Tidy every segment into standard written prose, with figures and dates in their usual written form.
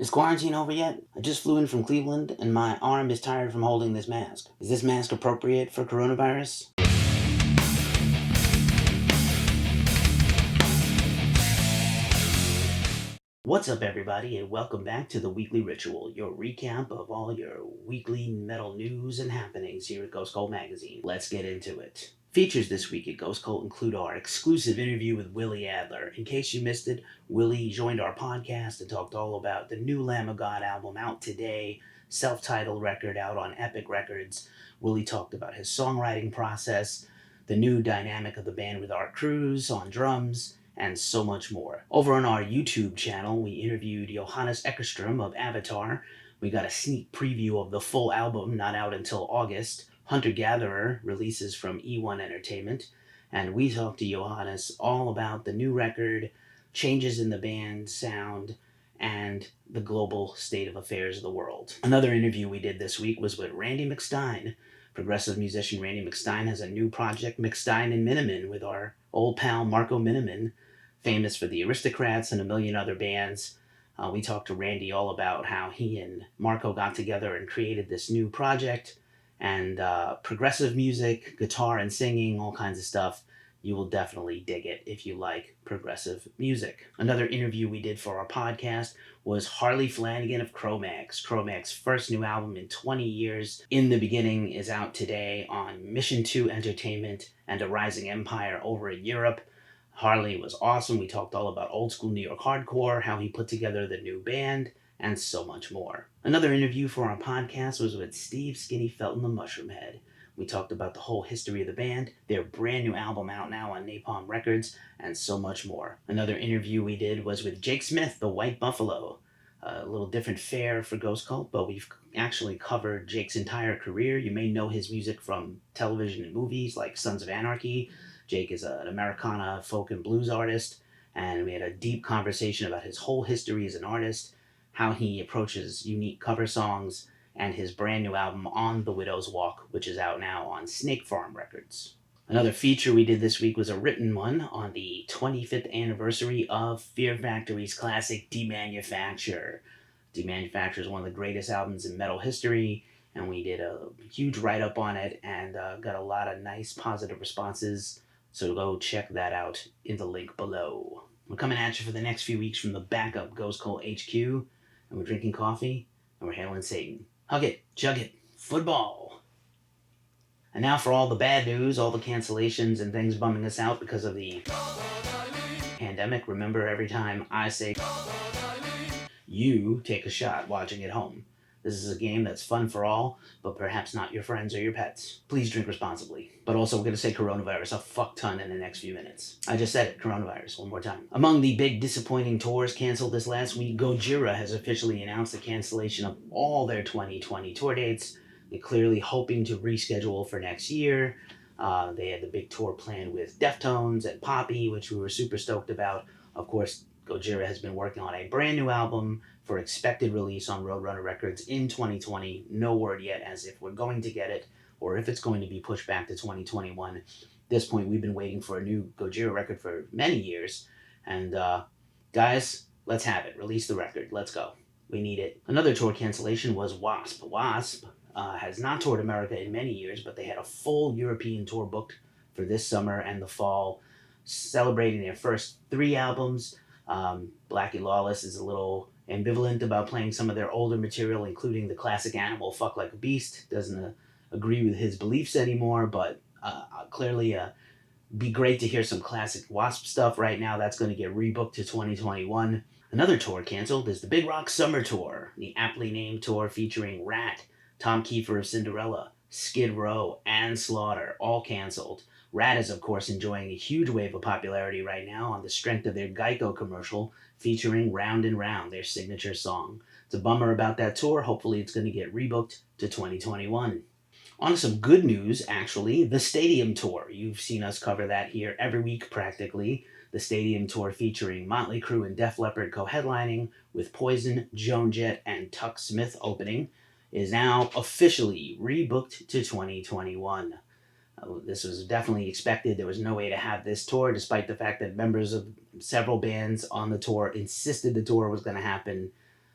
Is quarantine over yet? I just flew in from Cleveland and my arm is tired from holding this mask. Is this mask appropriate for coronavirus? What's up, everybody, and welcome back to the Weekly Ritual, your recap of all your weekly metal news and happenings here at Ghost Cult Magazine. Let's get into it. Features this week at Ghost Cult include our exclusive interview with Willie Adler. In case you missed it, Willie joined our podcast and talked all about the new Lamb of God album out today, self-titled record out on Epic Records. Willie talked about his songwriting process, the new dynamic of the band with Art Cruz on drums, and so much more. Over on our YouTube channel, we interviewed Johannes Eckerstrom of Avatar. We got a sneak preview of the full album, not out until August. Hunter Gatherer releases from E1 Entertainment. And we talked to Johannes all about the new record, changes in the band sound, and the global state of affairs of the world. Another interview we did this week was with Randy McStein. Progressive musician Randy McStein has a new project, McStein and Miniman, with our old pal Marco Miniman, famous for the Aristocrats and a million other bands. We talked to Randy all about how he and Marco got together and created this new project, and progressive music, guitar and singing, all kinds of stuff. You will definitely dig it if you like progressive music. Another interview we did for our podcast was Harley Flanagan of Cro-Mags. Cro-Mags' first new album in 20 years, In the Beginning, is out today on Mission 2 Entertainment and A Rising Empire over in Europe. Harley was awesome. We talked all about old school New York hardcore, how he put together the new band, and so much more. Another interview for our podcast was with Steve Skinny Felton, the Mushroom Head. We talked about the whole history of the band, their brand new album out now on Napalm Records, and so much more. Another interview we did was with Jake Smith, the White Buffalo. A little different fare for Ghost Cult, but we've actually covered Jake's entire career. You may know his music from television and movies like Sons of Anarchy. Jake is an Americana folk and blues artist, and we had a deep conversation about his whole history as an artist, how he approaches unique cover songs, and his brand new album On the Widow's Walk, which is out now on Snake Farm Records. Another feature we did this week was a written one on the 25th anniversary of Fear Factory's classic Demanufacture. Demanufacture is one of the greatest albums in metal history, and we did a huge write-up on it and got a lot of nice positive responses, so go check that out in the link below. We're coming at you for the next few weeks from the backup Ghost Cult HQ, and we're drinking coffee, and we're hailing Satan. Hug it, jug it, football. And now for all the bad news, all the cancellations and things bumming us out because of the pandemic. Remember, every time I say you take a shot watching at home. This is a game that's fun for all, but perhaps not your friends or your pets. Please drink responsibly. But also, we're going to say coronavirus a fuck ton in the next few minutes. I just said it, coronavirus, one more time. Among the big disappointing tours canceled this last week, Gojira has officially announced the cancellation of all their 2020 tour dates. They're clearly hoping to reschedule for next year. They had the big tour planned with Deftones and Poppy, which we were super stoked about. Of course, Gojira has been working on a brand new album for expected release on Roadrunner Records in 2020. No word yet as if we're going to get it or if it's going to be pushed back to 2021. At this point, we've been waiting for a new Gojira record for many years. And guys, let's have it. Release the record. Let's go. We need it. Another tour cancellation was W.A.S.P. W.A.S.P. Has not toured America in many years, but they had a full European tour booked for this summer and the fall, celebrating their first 3 albums. Blackie Lawless is a little ambivalent about playing some of their older material, including the classic Animal Fuck Like a Beast. Doesn't agree with his beliefs anymore, but clearly be great to hear some classic W.A.S.P. stuff right now. That's going to get rebooked to 2021. Another tour canceled is the Big Rock Summer Tour, the aptly named tour featuring Rat, Tom Kiefer of Cinderella, Skid Row, and Slaughter, all canceled. Rat is, of course, enjoying a huge wave of popularity right now on the strength of their Geico commercial featuring Round and Round, their signature song. It's a bummer about that tour. Hopefully it's going to get rebooked to 2021. On to some good news, actually. The Stadium Tour. You've seen us cover that here every week, practically. The Stadium Tour featuring Motley Crue and Def Leppard co-headlining, with Poison, Joan Jett, and Tuck Smith opening, is now officially rebooked to 2021. This was definitely expected. There was no way to have this tour, despite the fact that members of several bands on the tour insisted the tour was going to happen.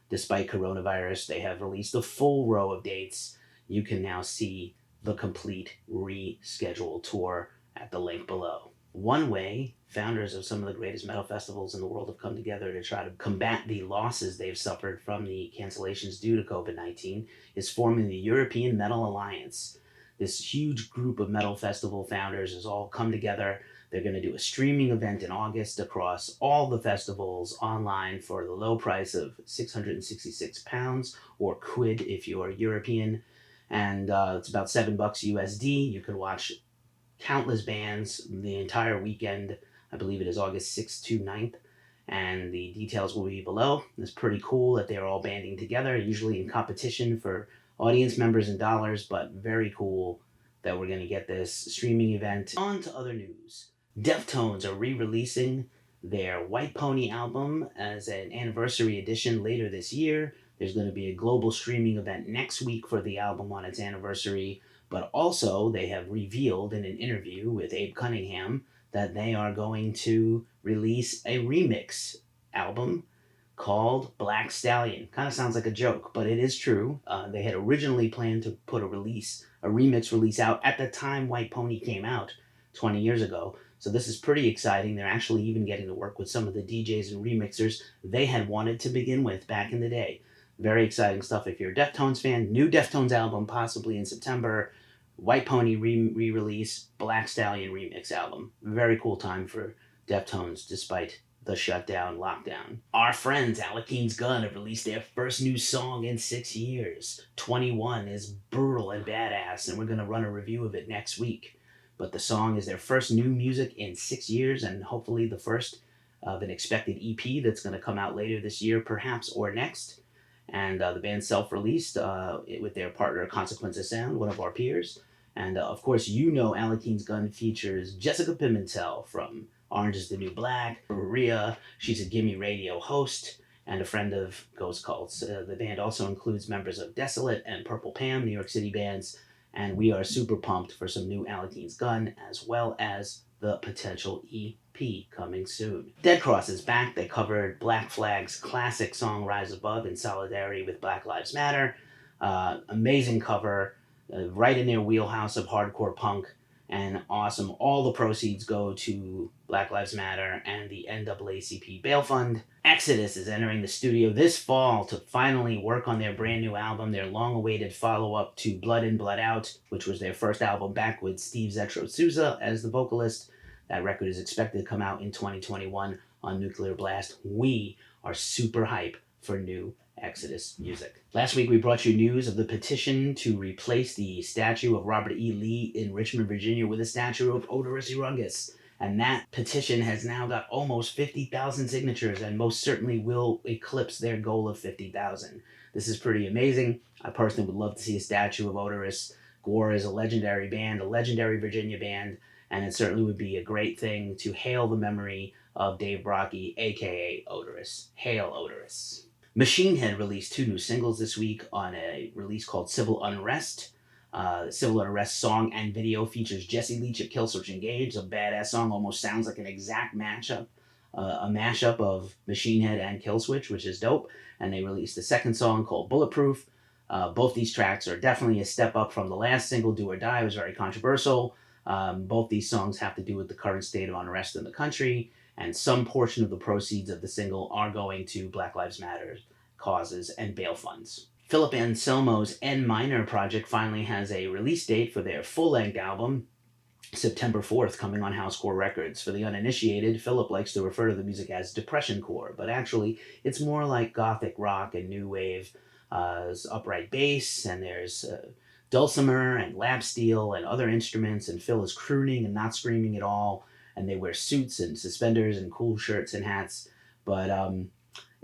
Despite coronavirus, they have released a full row of dates. You can now see the complete rescheduled tour at the link below. One way founders of some of the greatest metal festivals in the world have come together to try to combat the losses they've suffered from the cancellations due to COVID-19 is forming the European Metal Alliance. This huge group of metal festival founders has all come together. They're going to do a streaming event in August across all the festivals online for the low price of £666 or quid if you're European. And it's about $7 USD. You can watch countless bands the entire weekend. I believe it is August 6th to 9th. And the details will be below. It's pretty cool that they're all banding together, usually in competition for audience members and dollars, but very cool that we're going to get this streaming event. On to other news. Deftones are re-releasing their White Pony album as an anniversary edition later this year. There's going to be a global streaming event next week for the album on its anniversary, but also they have revealed in an interview with Abe Cunningham that they are going to release a remix album called Black Stallion. Kind of sounds like a joke, but it is true. They had originally planned to put a remix release out at the time White Pony came out 20 years ago. So this is pretty exciting. They're actually even getting to work with some of the DJs and remixers they had wanted to begin with back in the day. Very exciting stuff if you're a Deftones fan. New Deftones album possibly in September. White Pony re-release, Black Stallion remix album. Very cool time for Deftones despite the shutdown, lockdown. Our friends Alekeen's Gun have released their first new song in 6 years. 21 is brutal and badass, and we're going to run a review of it next week. But the song is their first new music in 6 years, and hopefully the first of an expected EP that's going to come out later this year, perhaps, or next. And the band self-released with their partner Consequence of Sound, one of our peers. And of course, you know Alekeen's Gun features Jessica Pimentel from Orange is the New Black, Maria, she's a Gimme Radio host, and a friend of Ghost Cults. The band also includes members of Desolate and Purple Pam, New York City bands, and we are super pumped for some new Alekeen's Gun, as well as the potential EP coming soon. Dead Cross is back. They covered Black Flag's classic song Rise Above in solidarity with Black Lives Matter. Amazing cover, right in their wheelhouse of hardcore punk, and awesome. All the proceeds go to Black Lives Matter and the NAACP Bail Fund. Exodus is entering the studio this fall to finally work on their brand new album, their long-awaited follow-up to Blood In, Blood Out, which was their first album back with Steve Zetro Souza as the vocalist. That record is expected to come out in 2021 on Nuclear Blast. We are super hype for new Exodus music. Last week we brought you news of the petition to replace the statue of Robert E. Lee in Richmond, Virginia with a statue of Oderus Urungus. And that petition has now got almost 50,000 signatures and most certainly will eclipse their goal of 50,000. This is pretty amazing. I personally would love to see a statue of Oderus. Gore is a legendary band, a legendary Virginia band, and it certainly would be a great thing to hail the memory of Dave Brocky, aka Oderus. Hail Oderus. Machine Head released 2 new singles this week on a release called Civil Unrest. The Civil Unrest song and video features Jesse Leach at Killswitch Engage, a badass song, almost sounds like an exact mashup, a mashup of Machine Head and Killswitch, which is dope. And they released a second song called Bulletproof. Both these tracks are definitely a step up from the last single, Do or Die. It was very controversial. Both these songs have to do with the current state of unrest in the country, and some portion of the proceeds of the single are going to Black Lives Matter causes and bail funds. Philip Anselmo's N Minor project finally has a release date for their full-length album, September 4th, coming on Housecore Records. For the uninitiated, Philip likes to refer to the music as depressioncore, but actually it's more like gothic rock and new wave. There's upright bass, and there's dulcimer and lap steel and other instruments, and Phil is crooning and not screaming at all, and they wear suits and suspenders and cool shirts and hats, but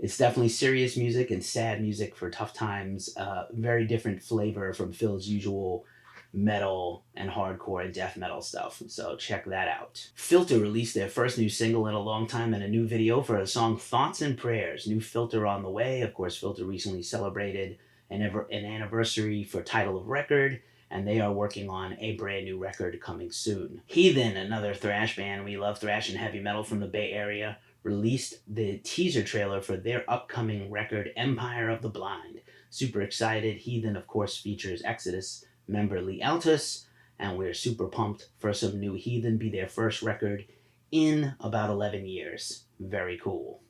it's definitely serious music and sad music for tough times. Very different flavor from Phil's usual metal and hardcore and death metal stuff, so check that out. Filter released their first new single in a long time and a new video for the song Thoughts and Prayers. New Filter on the way. Of course, Filter recently celebrated an anniversary for title of record, and they are working on a brand new record coming soon. Heathen, another thrash band. We love thrash and heavy metal from the Bay Area, released the teaser trailer for their upcoming record, Empire of the Blind. Super excited. Heathen, of course, features Exodus member Lee Altus, and we're super pumped for some new Heathen, be their first record in about 11 years. Very cool.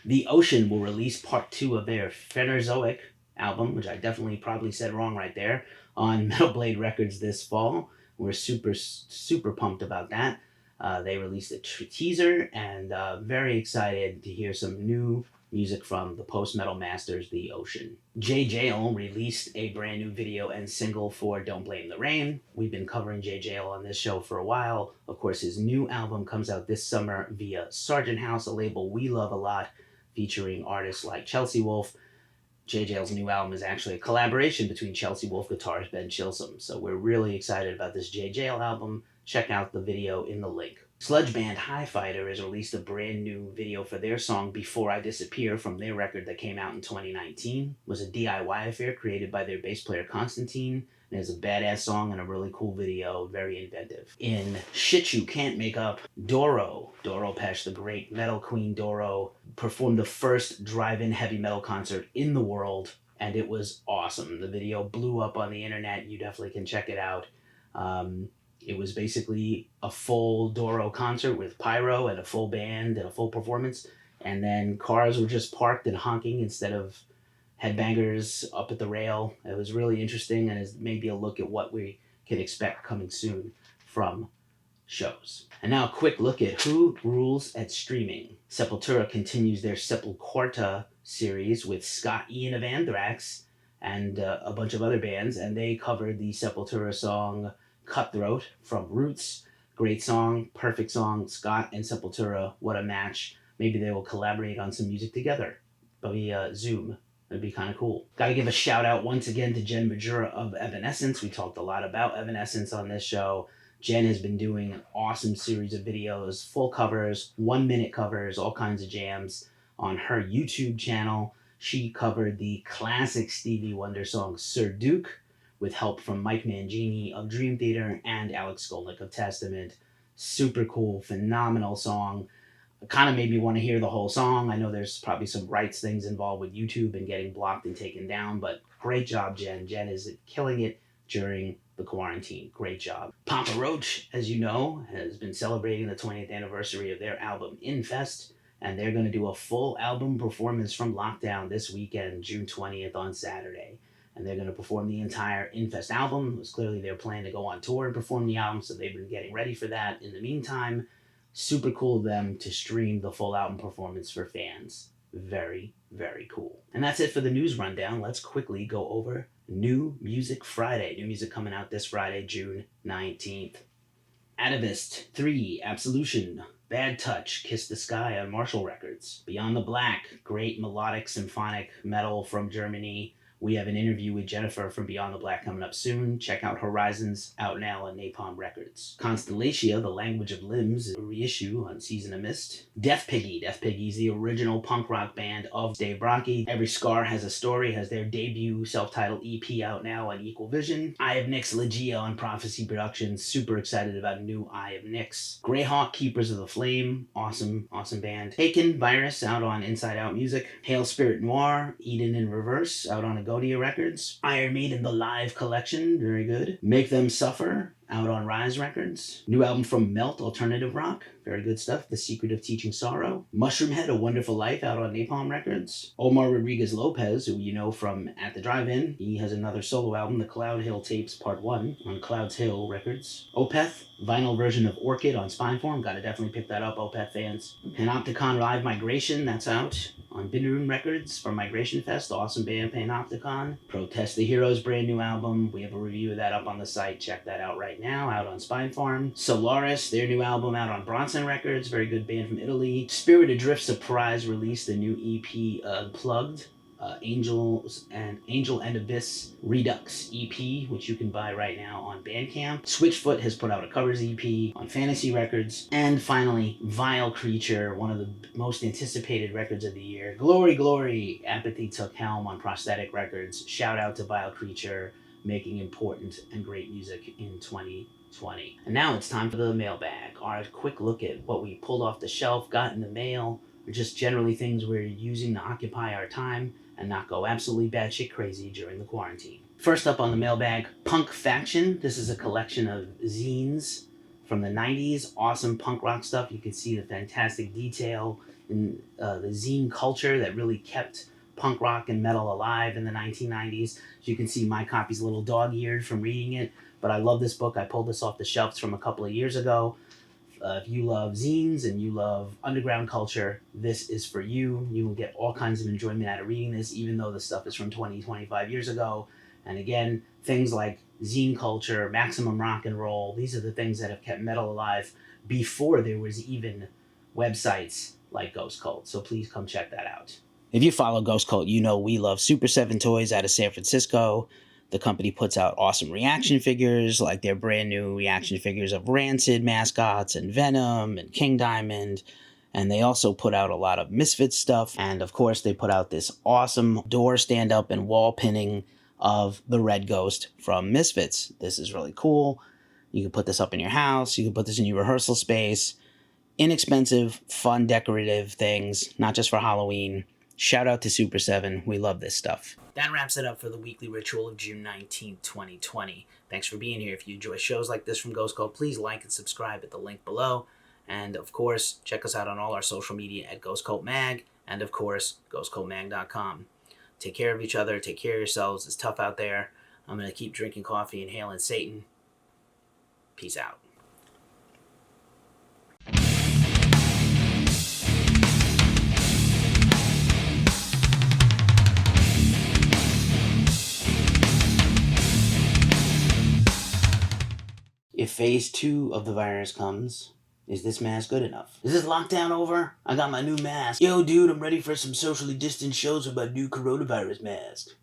The Ocean will release part 2 of their Phanerozoic album, which I definitely probably said wrong right there, on Metal Blade Records this fall. We're super pumped about that. They released a teaser, and very excited to hear some new music from the post-metal masters, The Ocean. JJL released a brand new video and single for Don't Blame the Rain. We've been covering JJL on this show for a while. Of course, his new album comes out this summer via Sargent House, a label we love a lot, featuring artists like Chelsea Wolfe. JJL's new album is actually a collaboration between Chelsea Wolfe guitarist Ben Chilsum, so we're really excited about this JJL album. Check out the video in the link. Sludge band High Fighter has released a brand new video for their song Before I Disappear from their record that came out in 2019. It was a DIY affair created by their bass player Constantine. And it's a badass song and a really cool video, very inventive. In Shit You Can't Make Up, Doro Pesh, the great metal queen Doro, performed the first drive-in heavy metal concert in the world, and it was awesome. The video blew up on the internet. You definitely can check it out. It was basically a full Doro concert with pyro and a full band and a full performance, and then cars were just parked and honking instead of headbangers up at the rail. It was really interesting, and is maybe a look at what we can expect coming soon from shows. And now a quick look at who rules at streaming. Sepultura continues their Sepulquarta series with Scott Ian of Anthrax and a bunch of other bands, and they covered the Sepultura song Cutthroat from Roots. Great song, perfect song. Scott and Sepultura, what a match. Maybe they will collaborate on some music together via Zoom. That'd be kind of cool. Gotta give a shout out once again to Jenn Majora of Evanescence. We talked a lot about Evanescence on this show. Jenn has been doing an awesome series of videos, full covers, 1-minute covers, all kinds of jams on her YouTube channel. She covered the classic Stevie Wonder song Sir Duke with help from Mike Mangini of Dream Theater and Alex Skolnick of Testament. Super cool, phenomenal song. It kind of made me want to hear the whole song. I know there's probably some rights things involved with YouTube and getting blocked and taken down, but great job, Jenn. Jenn is killing it during the quarantine. Great job. Papa Roach, as you know, has been celebrating the 20th anniversary of their album Infest, and they're going to do a full album performance from lockdown this weekend, June 20th on Saturday. And they're going to perform the entire Infest album. It was clearly their plan to go on tour and perform the album, so they've been getting ready for that. In the meantime, super cool of them to stream the full album performance for fans. Very, very cool. And that's it for the news rundown. Let's quickly go over New Music Friday. New music coming out this Friday, June 19th. Atavist 3, Absolution, Bad Touch, Kiss the Sky on Marshall Records. Beyond the Black, great melodic symphonic metal from Germany. We have an interview with Jennifer from Beyond the Black coming up soon. Check out Horizons, out now on Napalm Records. Constellatia, The Language of Limbs, a reissue on Season of Mist. Death Piggy. Death Piggy is the original punk rock band of Dave Brockie. Every Scar Has a Story has their debut self-titled EP out now on Equal Vision. Eye of Nyx, Legia on Prophecy Productions. Super excited about new Eye of Nyx. Greyhawk, Keepers of the Flame. Awesome, awesome band. Taken, Virus, out on Inside Out Music. Hail Spirit Noir, Eden in Reverse, out on Agonia Records. Iron Maiden, The Live Collection, very good. Make Them Suffer, out on Rise Records. New album from Melt, Alternative Rock, very good stuff. The Secret of Teaching Sorrow. Mushroomhead, A Wonderful Life, out on Napalm Records. Omar Rodriguez Lopez, who you know from At the Drive-In, he has another solo album, The Cloud Hill Tapes Part 1, on Clouds Hill Records. Opeth, vinyl version of Orchid on Spineform, gotta definitely pick that up, Opeth fans. Panopticon Live Migration, that's out on Binroom Records from Migration Fest, awesome band Panopticon. Protest the Heroes, brand new album, we have a review of that up on the site, check that out right now, out on Spinefarm. Solaris, their new album out on Bronson Records, very good band from Italy. Spirit Adrift Surprise released the new EP Unplugged, Angel and Abyss Redux EP, which you can buy right now on Bandcamp. Switchfoot has put out a covers EP on Fantasy Records. And finally, Vile Creature, one of the most anticipated records of the year. Glory, Glory, Apathy Took Helm on Prosthetic Records. Shout out to Vile Creature, making important and great music in 2020. And now it's time for the mailbag, our quick look at what we pulled off the shelf, got in the mail, are just generally things we're using to occupy our time and not go absolutely batshit crazy during the quarantine. First up on the mailbag, Punk Faction. This is a collection of zines from the 90s. Awesome punk rock stuff. You can see the fantastic detail in the zine culture that really kept punk rock and metal alive in the 1990s. As you can see, my copy's a little dog-eared from reading it, but I love this book. I pulled this off the shelves from a couple of years ago. If you love zines and you love underground culture, this is for you. You will get all kinds of enjoyment out of reading this, even though the stuff is from 20, 25 years ago. And again, things like zine culture, maximum rock and roll, these are the things that have kept metal alive before there was even websites like Ghost Cult. So please come check that out. If you follow Ghost Cult, you know we love Super 7 toys out of San Francisco. The company puts out awesome reaction figures, like their brand new reaction figures of Rancid mascots and Venom and King Diamond. And they also put out a lot of Misfits stuff. And of course, they put out this awesome door stand-up and wall pinning of the Red Ghost from Misfits. This is really cool. You can put this up in your house. You can put this in your rehearsal space. Inexpensive, fun, decorative things, not just for Halloween. Shout out to Super 7. We love this stuff. That wraps it up for the weekly ritual of June 19th, 2020. Thanks for being here. If you enjoy shows like this from Ghost Cult, please like and subscribe at the link below. And of course, check us out on all our social media at Ghost Cult Mag, and of course, ghostcultmag.com. Take care of each other. Take care of yourselves. It's tough out there. I'm going to keep drinking coffee and hailing Satan. Peace out. If phase 2 of the virus comes, is this mask good enough? Is this lockdown over? I got my new mask. Yo, dude, I'm ready for some socially distanced shows with my new coronavirus mask.